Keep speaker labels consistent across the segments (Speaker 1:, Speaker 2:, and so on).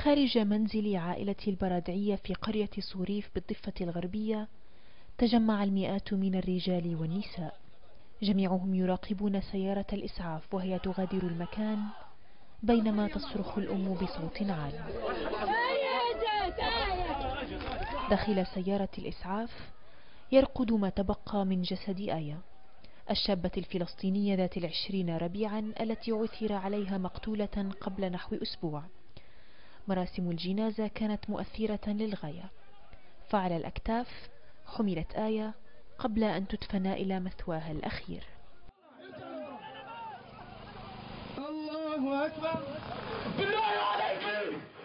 Speaker 1: خارج منزل عائلة البرادعية في قرية صوريف بالضفة الغربية تجمع المئات من الرجال والنساء، جميعهم يراقبون سيارة الإسعاف وهي تغادر المكان، بينما تصرخ الأم بصوت عال. داخل سيارة الإسعاف يرقد ما تبقى من جسد آية، الشابة الفلسطينية ذات 20 ربيعا التي عثر عليها مقتولة قبل نحو أسبوع. مراسم الجنازة كانت مؤثرة للغاية، فعلى الأكتاف حملت آية قبل أن تدفن إلى مثواها الأخير.
Speaker 2: الله أكبر. بالله عليك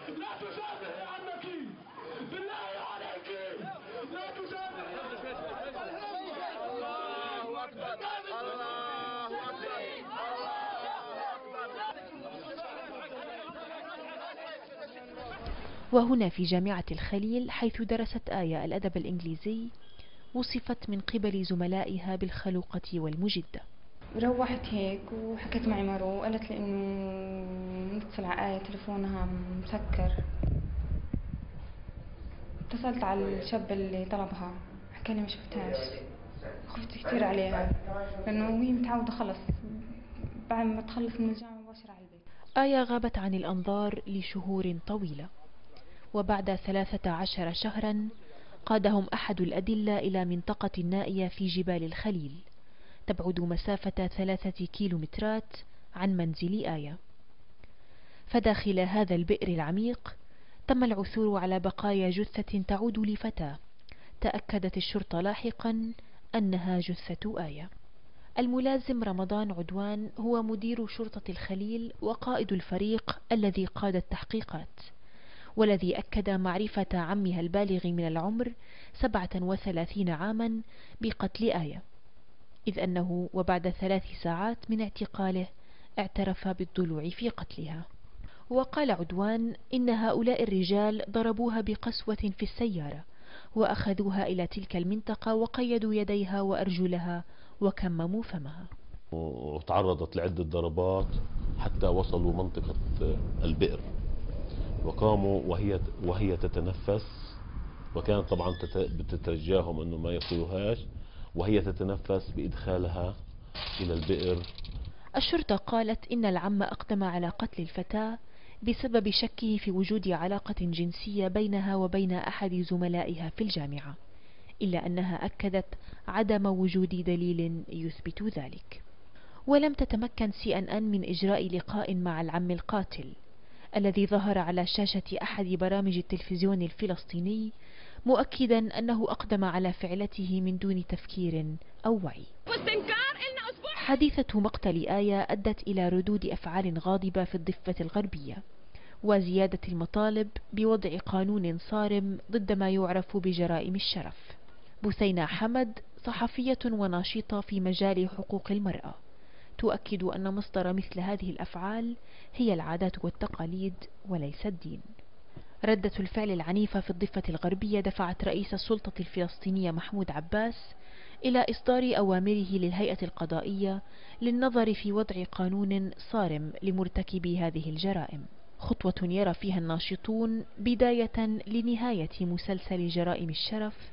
Speaker 2: لا تسامح عنك، بالله عليك لا تسامح. الله أكبر الله أكبر
Speaker 1: وهنا في جامعة الخليل حيث درست آية الأدب الإنجليزي، وصفت من قبل زملائها بالخلوقة والمجدة.
Speaker 3: روحت هيك وحكت معي مرو وقالت لي انه نتصل على آية تلفونها مسكر. اتصلت على الشاب اللي طلبها، حكى لي ما شفتهاش. خفت كثير عليها لانه هي متعودة خلص بعد ما تخلص من الجامعة مباشرة على البيت.
Speaker 1: آية غابت عن الأنظار لشهور طويلة، وبعد 13 شهرا قادهم أحد الأدلة إلى منطقة نائية في جبال الخليل تبعد مسافة 3 كيلومترات عن منزل آية. فداخل هذا البئر العميق تم العثور على بقايا جثة تعود لفتاة تأكدت الشرطة لاحقا أنها جثة آية. الملازم رمضان عدوان هو مدير شرطة الخليل وقائد الفريق الذي قاد التحقيقات، والذي أكد معرفة عمها البالغ من العمر 37 عاما بقتل آية، إذ أنه وبعد 3 ساعات من اعتقاله اعترف بالضلوع في قتلها. وقال عدوان إن هؤلاء الرجال ضربوها بقسوة في السيارة وأخذوها إلى تلك المنطقة وقيدوا يديها وأرجلها وكمموا فمها،
Speaker 4: وتعرضت لعدة ضربات حتى وصلوا منطقة البئر، وقاموا وهي تتنفس، وكانت طبعا بتترجاهم انه ما يقتلوهاش، وهي تتنفس بإدخالها إلى البئر.
Speaker 1: الشرطة قالت إن العم أقدم على قتل الفتاة بسبب شكه في وجود علاقة جنسية بينها وبين أحد زملائها في الجامعة، إلا أنها أكدت عدم وجود دليل يثبت ذلك. ولم تتمكن CNN من إجراء لقاء مع العم القاتل الذي ظهر على شاشة أحد برامج التلفزيون الفلسطيني مؤكدا أنه أقدم على فعلته من دون تفكير أو وعي. حادثة مقتل آية أدت إلى ردود أفعال غاضبة في الضفة الغربية وزيادة المطالب بوضع قانون صارم ضد ما يعرف بجرائم الشرف. بثينة حمد صحفية وناشطة في مجال حقوق المرأة تؤكد أن مصدر مثل هذه الأفعال هي العادات والتقاليد وليس الدين. ردة الفعل العنيفة في الضفة الغربية دفعت رئيس السلطة الفلسطينية محمود عباس إلى إصدار أوامره للهيئة القضائية للنظر في وضع قانون صارم لمرتكبي هذه الجرائم، خطوة يرى فيها الناشطون بداية لنهاية مسلسل جرائم الشرف،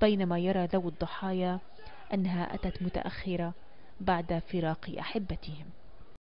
Speaker 1: بينما يرى ذوي الضحايا أنها أتت متأخرة بعد فراق أحبتهم.